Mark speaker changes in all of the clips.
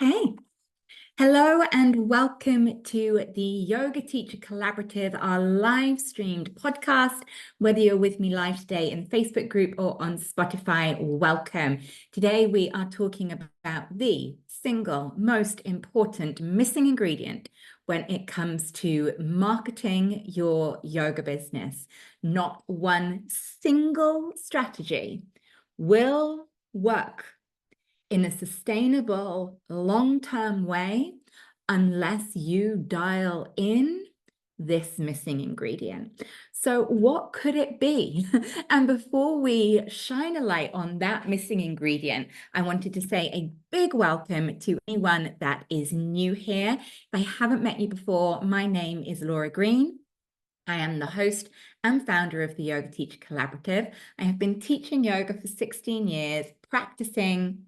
Speaker 1: Hey, hello and welcome to the Yoga Teacher Collaborative, our live streamed podcast. Whether you're with me live today in the Facebook group or on Spotify, welcome. Today we are talking about the single most important missing ingredient when it comes to marketing your yoga business. Not one single strategy will work in a sustainable, long-term way unless you dial in this missing ingredient. So what could it be? And before we shine a light on that missing ingredient, I wanted to say a big welcome to anyone that is new here. If I haven't met you before, my name is Laura Green. I am the host and founder of the Yoga Teacher Collaborative. I have been teaching yoga for 16 years, practicing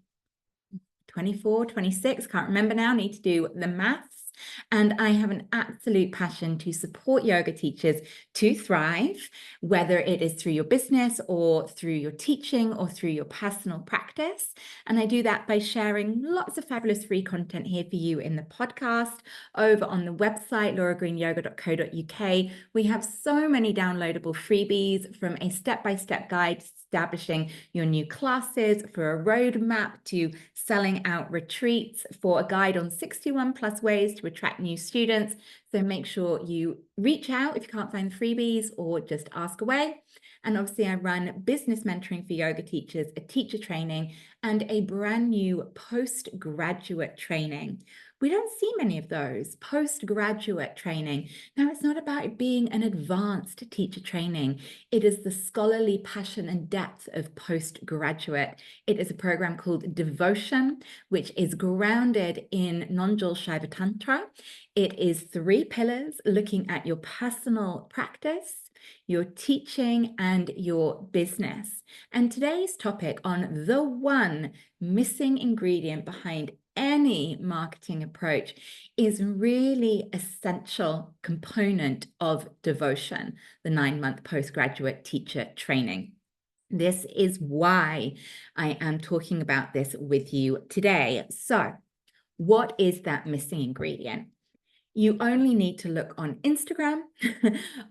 Speaker 1: 24, 26, can't remember now, need to do the maths. And I have an absolute passion to support yoga teachers to thrive, whether it is through your business or through your teaching or through your personal practice. And I do that by sharing lots of fabulous free content here for you in the podcast, over on the website, lauragreenyoga.co.uk. We have so many downloadable freebies, from a step-by-step guide establishing your new classes, for a roadmap to selling out retreats, for a guide on 61 plus ways to attract new students. So make sure you reach out if you can't find the freebies, or just ask away. And obviously I run business mentoring for yoga teachers, a teacher training, and a brand new postgraduate training. We don't see many of those, postgraduate training. Now, it's not about it being an advanced teacher training. It is the scholarly passion and depth of postgraduate. It is a program called Devotion, which is grounded in non-dual Shiva Tantra. It is 3 pillars looking at your personal practice, your teaching, and your business. And today's topic on the one missing ingredient behind any marketing approach is really essential component of Devotion, the 9-month postgraduate teacher training. This is why I am talking about this with you today. So, what is that missing ingredient? You only need to look on Instagram,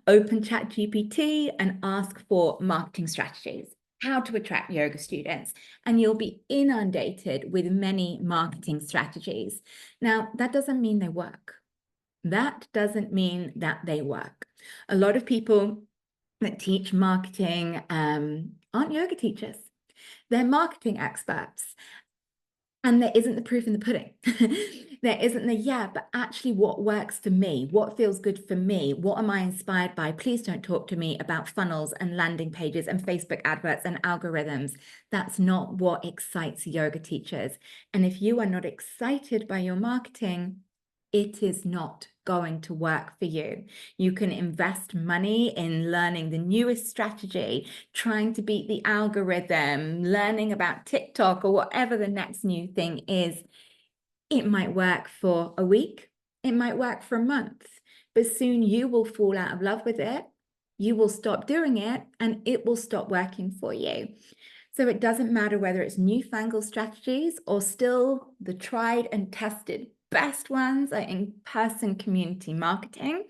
Speaker 1: open ChatGPT, and ask for marketing strategies, how to attract yoga students, and you'll be inundated with many marketing strategies. Now, that doesn't mean they work. That doesn't mean that they work. A lot of people that teach marketing aren't yoga teachers. They're marketing experts. And there isn't the proof in the pudding. There isn't the, yeah, but actually what works for me? What feels good for me? What am I inspired by? Please don't talk to me about funnels and landing pages and Facebook adverts and algorithms. That's not what excites yoga teachers. And if you are not excited by your marketing, it is not going to work for you. You can invest money in learning the newest strategy, trying to beat the algorithm, learning about TikTok or whatever the next new thing is. It might work for a week, it might work for a month, but soon you will fall out of love with it. You will stop doing it and it will stop working for you. So it doesn't matter whether it's newfangled strategies or still the tried and tested best ones are in-person community marketing.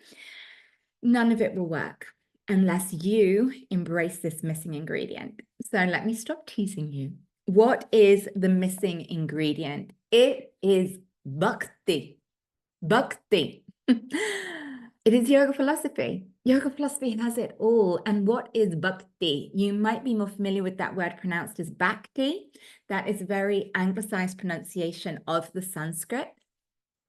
Speaker 1: None of it will work unless you embrace this missing ingredient. So let me stop teasing you. What is the missing ingredient? It is bhakti. Bhakti. It is yoga philosophy. Yoga philosophy has it all. And what is bhakti? You might be more familiar with that word pronounced as bhakti. That is a very anglicized pronunciation of the Sanskrit.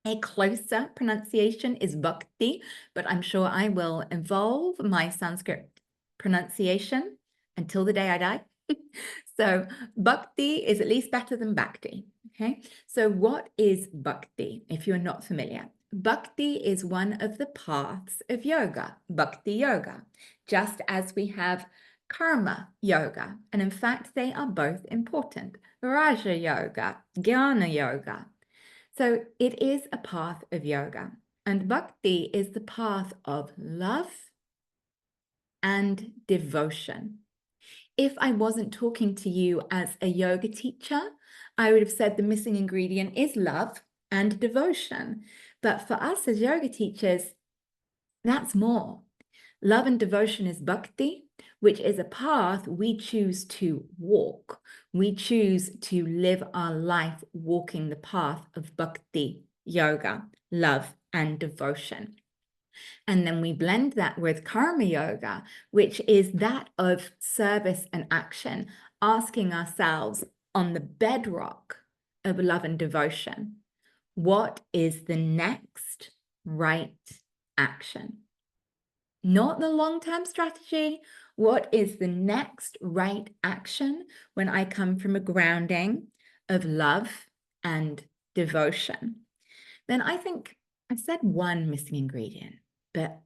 Speaker 1: A closer pronunciation is bhakti, but I'm sure I will evolve my Sanskrit pronunciation until the day I die. So bhakti is at least better than bhakti. Okay, so what is bhakti if you're not familiar? Bhakti is one of the paths of yoga, bhakti yoga, just as we have karma yoga. And in fact, they are both important. Raja yoga, jnana yoga. So it is a path of yoga, and bhakti is the path of love and devotion. If I wasn't talking to you as a yoga teacher, I would have said the missing ingredient is love, and devotion. But for us as yoga teachers, that's more. Love and devotion is bhakti, which is a path we choose to walk. We choose to live our life walking the path of bhakti yoga, love and devotion. And then we blend that with karma yoga, which is that of service and action, asking ourselves on the bedrock of love and devotion, what is the next right action? Not the long-term strategy. What is the next right action when I come from a grounding of love and devotion? Then I think I said one missing ingredient, but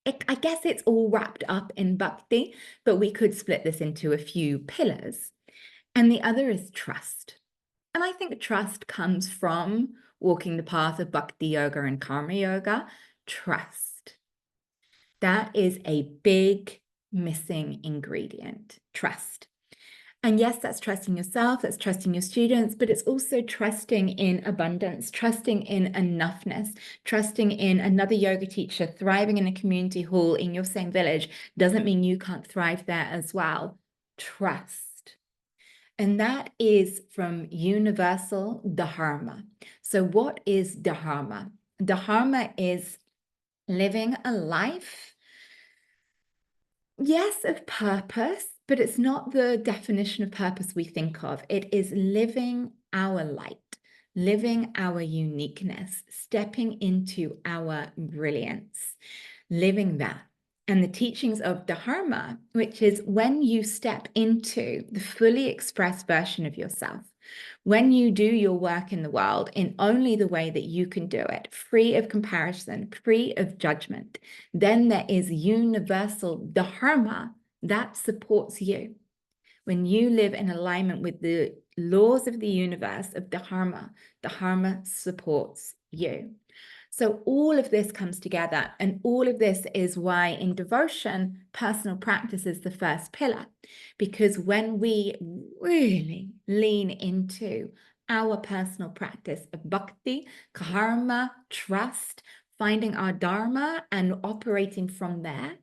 Speaker 1: I guess it's all wrapped up in bhakti, but we could split this into a few pillars. And the other is trust. And I think trust comes from walking the path of bhakti yoga and karma yoga. Trust. That is a big missing ingredient, trust. And yes, that's trusting yourself, that's trusting your students, but it's also trusting in abundance, trusting in enoughness, trusting in another yoga teacher thriving in a community hall in your same village doesn't mean you can't thrive there as well. Trust. And that is from universal dharma. So what is dharma? Dharma is living a life, yes, of purpose, but it's not the definition of purpose we think of. It is living our light, living our uniqueness, stepping into our brilliance, living that. And the teachings of Dharma, which is when you step into the fully expressed version of yourself, when you do your work in the world in only the way that you can do it, free of comparison, free of judgment, then there is universal dharma that supports you. When you live in alignment with the laws of the universe of dharma, dharma supports you. So all of this comes together, and all of this is why in devotion, personal practice is the first pillar, because when we really lean into our personal practice of bhakti, karma, trust, finding our dharma and operating from there,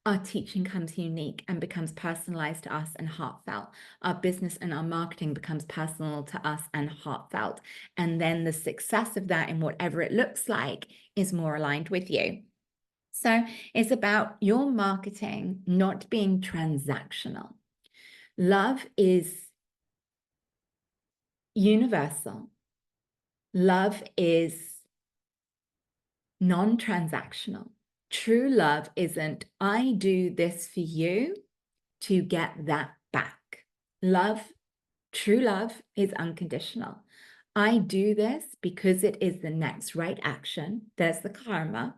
Speaker 1: our teaching comes unique and becomes personalized to us and heartfelt. Our business and our marketing becomes personal to us and heartfelt. And then the success of that in whatever it looks like is more aligned with you. So it's about your marketing not being transactional. Love is universal. Love is non-transactional. True love isn't, I do this for you to get that back. Love, true love is unconditional. I do this because it is the next right action. There's the karma,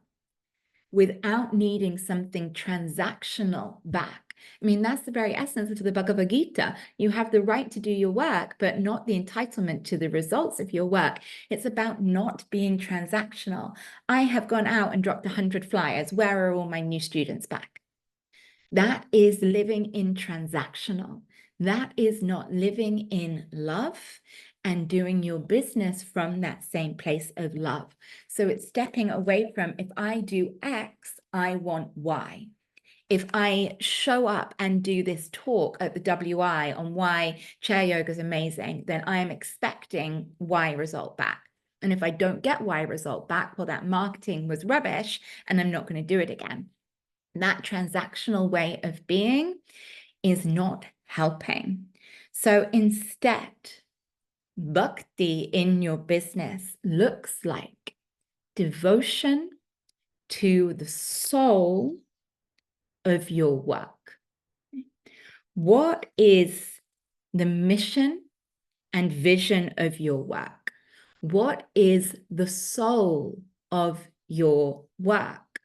Speaker 1: without needing something transactional back. I mean, that's the very essence of the Bhagavad Gita. You have the right to do your work, but not the entitlement to the results of your work. It's about not being transactional. I have gone out and dropped 100 flyers. Where are all my new students back? That is living in transactional. That is not living in love and doing your business from that same place of love. So it's stepping away from, if I do X, I want Y. If I show up and do this talk at the WI on why chair yoga is amazing, then I am expecting Y result back. And if I don't get Y result back, well, that marketing was rubbish and I'm not going to do it again. That transactional way of being is not helping. So instead, bhakti in your business looks like devotion to the soul of your work. What is the mission and vision of your work? What is the soul of your work?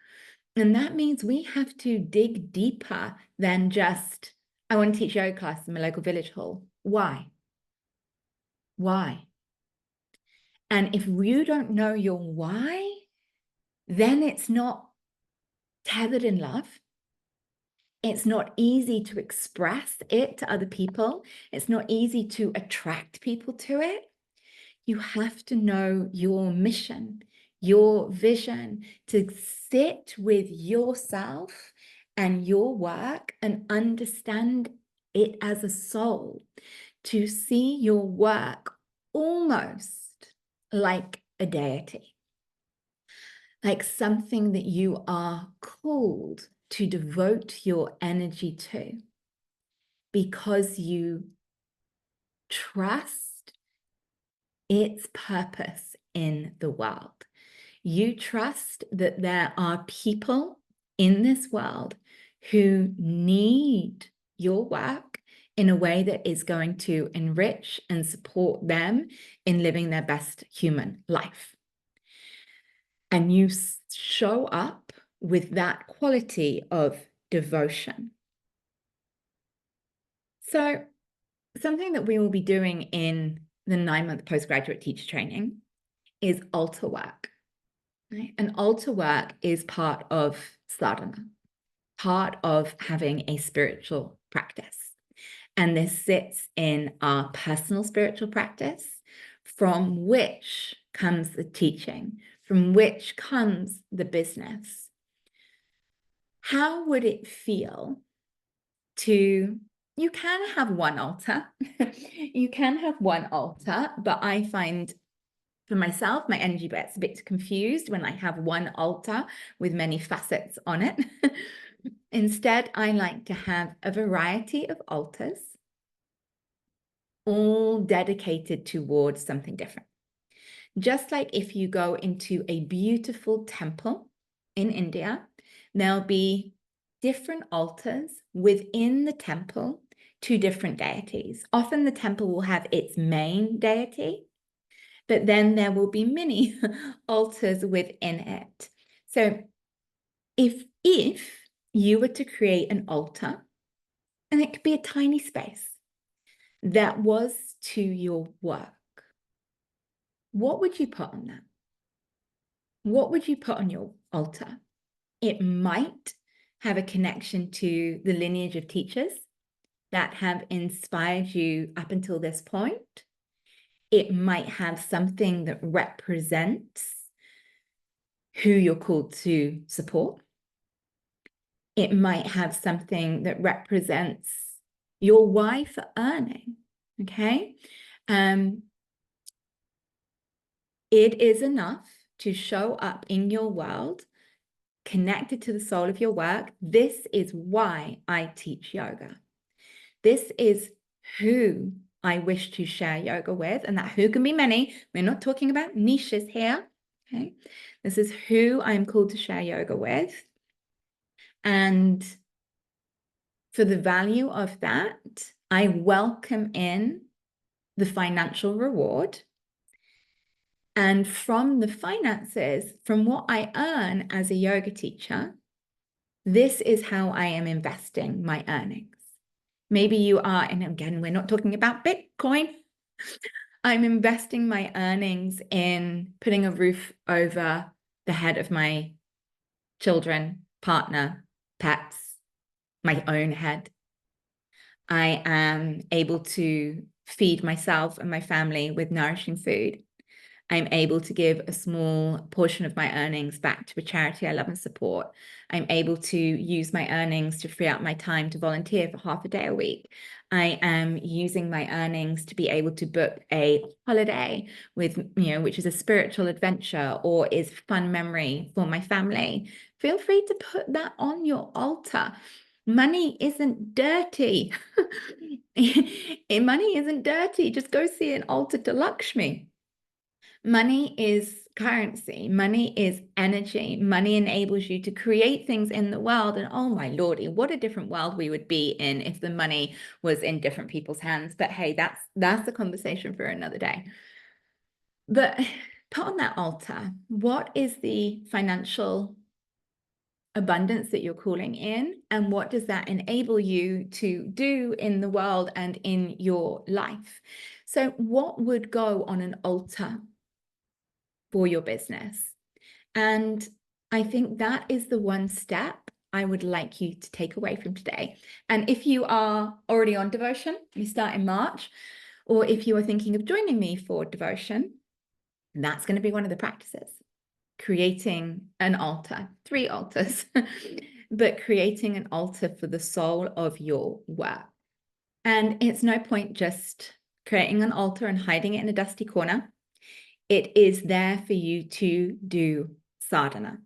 Speaker 1: And that means we have to dig deeper than just, I want to teach yoga class in my local village hall. Why? Why? And if you don't know your why, then it's not tethered in love. It's not easy to express it to other people. It's not easy to attract people to it. You have to know your mission, your vision, to sit with yourself and your work and understand it as a soul, to see your work almost like a deity, like something that you are called to devote your energy to, because you trust its purpose in the world. You trust that there are people in this world who need your work in a way that is going to enrich and support them in living their best human life. And you show up with that quality of devotion. So something that we will be doing in the 9-month postgraduate teacher training is altar work. Right? And altar work is part of sādhanā, part of having a spiritual practice. And this sits in our personal spiritual practice, from which comes the teaching, from which comes the business. How would it feel to, you can have one altar, you can have one altar, but I find for myself, my energy gets a bit confused when I have one altar with many facets on it. Instead, I like to have a variety of altars, all dedicated towards something different. Just like if you go into a beautiful temple in India, there'll be different altars within the temple to different deities. Often the temple will have its main deity, but then there will be many altars within it. So if you were to create an altar, and it could be a tiny space, that was to your work, what would you put on that? What would you put on your altar? It might have a connection to the lineage of teachers that have inspired you up until this point. It might have something that represents who you're called to support. It might have something that represents your why for earning, okay? It is enough to show up in your world connected to the soul of your work. This is why I teach yoga. This is who I wish to share yoga with, and that who can be many. We're not talking about niches here, okay? This is who I'm called to share yoga with. And for the value of that, I welcome in the financial reward. And from the finances, from what I earn as a yoga teacher, this is how I am investing my earnings. Maybe you are, and again, we're not talking about Bitcoin. I'm investing my earnings in putting a roof over the head of my children, partner, pets, my own head. I am able to feed myself and my family with nourishing food. I'm able to give a small portion of my earnings back to a charity I love and support. I'm able to use my earnings to free up my time to volunteer for half a day a week. I am using my earnings to be able to book a holiday with, which is a spiritual adventure or is fun memory for my family. Feel free to put that on your altar. Money isn't dirty. Money isn't dirty. Just go see an altar to Lakshmi. Money is currency. Money is energy. Money enables you to create things in the world. And oh my lordy, what a different world we would be in if the money was in different people's hands. But hey, that's a conversation for another day. But put on that altar, what is the financial abundance that you're calling in, and what does that enable you to do in the world and in your life? So what would go on an altar for your business? And I think that is the one step I would like you to take away from today. And if you are already on devotion, we start in March. Or if you are thinking of joining me for devotion, that's going to be one of the practices. Creating an altar, 3 altars, but creating an altar for the soul of your work. And it's no point just creating an altar and hiding it in a dusty corner. It is there for you to do sādhanā.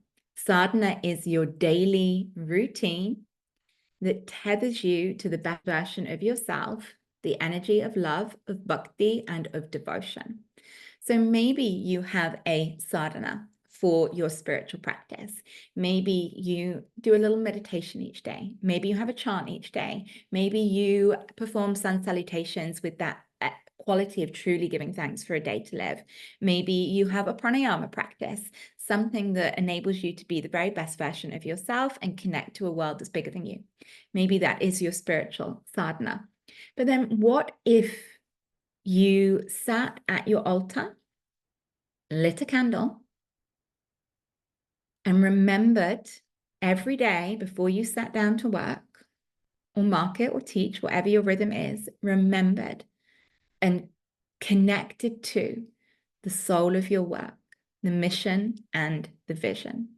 Speaker 1: Sādhanā is your daily routine that tethers you to the best version of yourself, the energy of love, of bhakti, and of devotion. So maybe you have a sādhanā for your spiritual practice. Maybe you do a little meditation each day. Maybe you have a chant each day. Maybe you perform sun salutations with that quality of truly giving thanks for a day to live. Maybe you have a pranayama practice, something that enables you to be the very best version of yourself and connect to a world that's bigger than you. Maybe that is your spiritual sadhana. But then what if you sat at your altar, lit a candle, and remembered every day before you sat down to work or market or teach, whatever your rhythm is, remembered and connected to the soul of your work, the mission and the vision.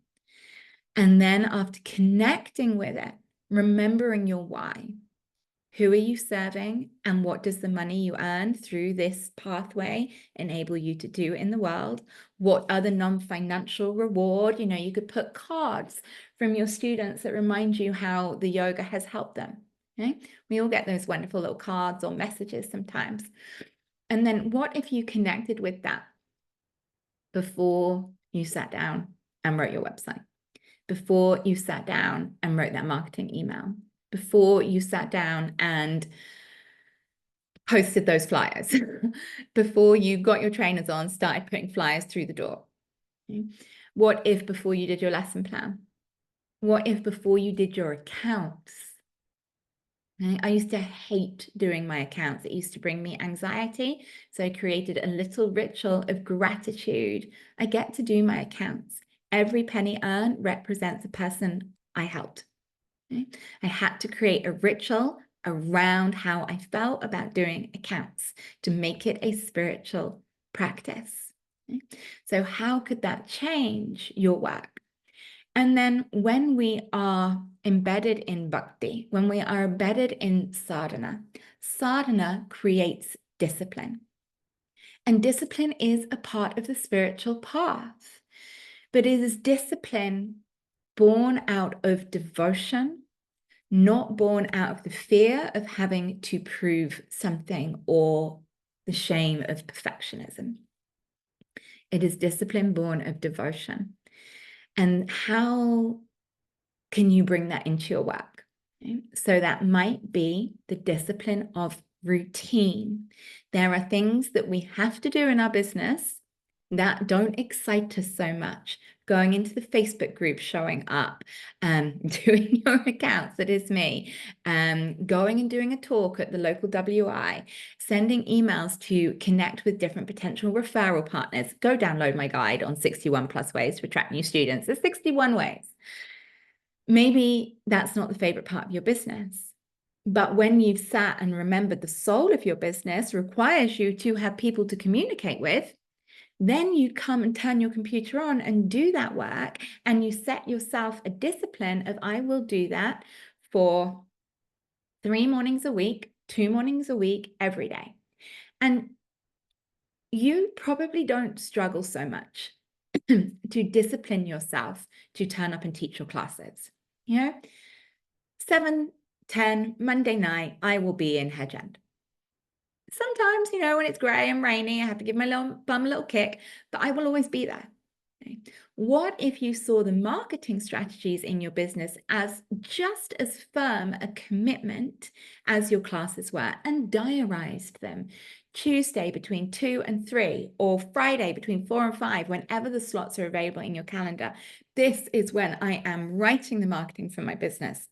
Speaker 1: And then after connecting with it, remembering your why. Who are you serving, and what does the money you earn through this pathway enable you to do in the world? What other non-financial reward? You could put cards from your students that remind you how the yoga has helped them. Okay? We all get those wonderful little cards or messages sometimes. And then what if you connected with that before you sat down and wrote your website? Before you sat down and wrote that marketing email? Before you sat down and posted those flyers? Before you got your trainers on, started putting flyers through the door? Okay. What if before you did your lesson plan? What if before you did your accounts? Okay. I used to hate doing my accounts. It used to bring me anxiety. So I created a little ritual of gratitude. I get to do my accounts. Every penny earned represents a person I helped. Okay. I had to create a ritual around how I felt about doing accounts to make it a spiritual practice. Okay. So how could that change your work? And then when we are embedded in bhakti, when we are embedded in sādhanā, sādhanā creates discipline. And discipline is a part of the spiritual path, but it is discipline born out of devotion, not born out of the fear of having to prove something or the shame of perfectionism. It is discipline born of devotion. And how can you bring that into your work? Okay. So that might be the discipline of routine. There are things that we have to do in our business that don't excite us so much. Going into the Facebook group, showing up, doing your accounts, that is me, going and doing a talk at the local WI, sending emails to connect with different potential referral partners. Go download my guide on 61 plus ways to attract new students. There's 61 ways. Maybe that's not the favorite part of your business. But when you've sat and remembered the soul of your business requires you to have people to communicate with, then you come and turn your computer on and do that work, and you set yourself a discipline of, I will do that for 3 mornings a week, 2 mornings a week, every day. And you probably don't struggle so much to discipline yourself to turn up and teach your classes. 7:10 Monday night, I will be in Hedge End. Sometimes, when it's grey and rainy, I have to give my bum a little kick, but I will always be there. Okay. What if you saw the marketing strategies in your business as just as firm a commitment as your classes were, and diarized them? Tuesday between 2 and 3, or Friday between 4 and 5, whenever the slots are available in your calendar. This is when I am writing the marketing for my business.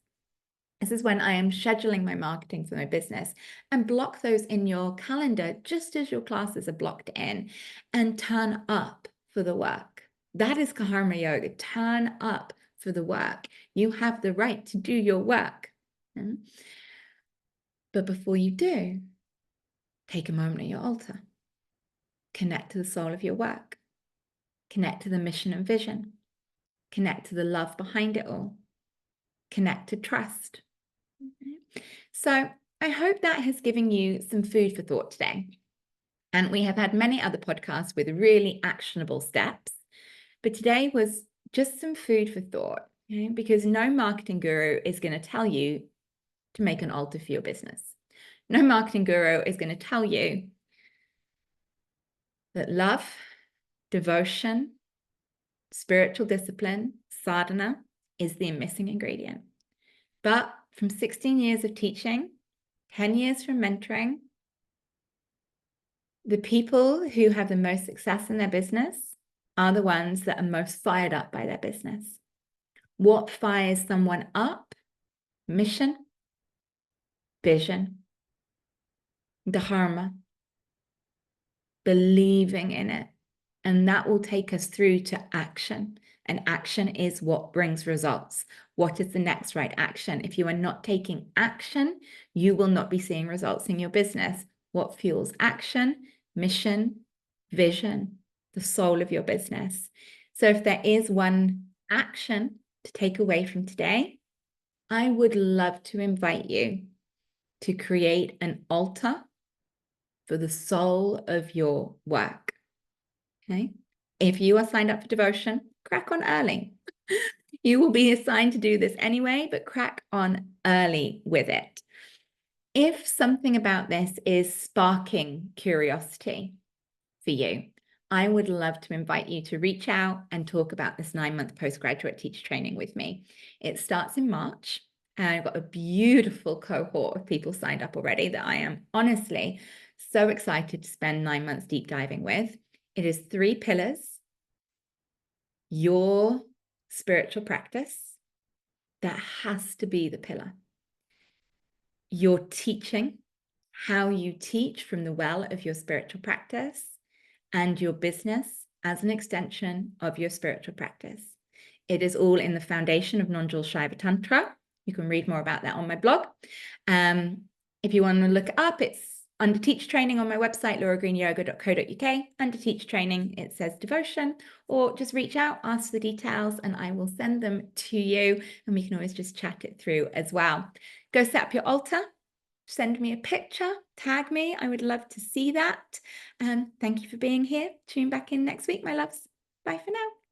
Speaker 1: This is when I am scheduling my marketing for my business, and block those in your calendar just as your classes are blocked in, and turn up for the work. That is Karma Yoga. Turn up for the work. You have the right to do your work. But before you do, Take a moment at your altar. Connect to the soul of your work. Connect to the mission and vision. Connect to the love behind it all. Connect to trust. So I hope that has given you some food for thought today. And we have had many other podcasts with really actionable steps, but today was just some food for thought, okay? Because no marketing guru is going to tell you to make an altar for your business. No marketing guru is going to tell you that love, devotion, spiritual discipline, sādhanā, is the missing ingredient. But from 16 years of teaching, 10 years from mentoring, the people who have the most success in their business are the ones that are most fired up by their business. What fires someone up? Mission, vision, dharma, believing in it. And that will take us through to action. And action is what brings results. What is the next right action? If you are not taking action, you will not be seeing results in your business. What fuels action? Mission, vision, the soul of your business. So if there is one action to take away from today, I would love to invite you to create an altar for the soul of your work. Okay? If you are signed up for devotion, crack on early. You will be assigned to do this anyway, but crack on early with it. If something about this is sparking curiosity for you, I would love to invite you to reach out and talk about this 9-month postgraduate teacher training with me. It starts in March, and I've got a beautiful cohort of people signed up already that I am honestly so excited to spend 9 months deep diving with. It is 3 pillars: your spiritual practice, that has to be the pillar. Your teaching, how you teach from the well of your spiritual practice, and your business as an extension of your spiritual practice. It is all in the foundation of non-dual Shaiva Tantra. You can read more about that on my blog. If you want to look it up, it's under teacher training on my website, lauragreenyoga.co.uk. Under teacher training, it says devotion, or just reach out, ask for the details, and I will send them to you. And we can always just chat it through as well. Go set up your altar. Send me a picture, tag me. I would love to see that. Thank you for being here. Tune back in next week, my loves. Bye for now.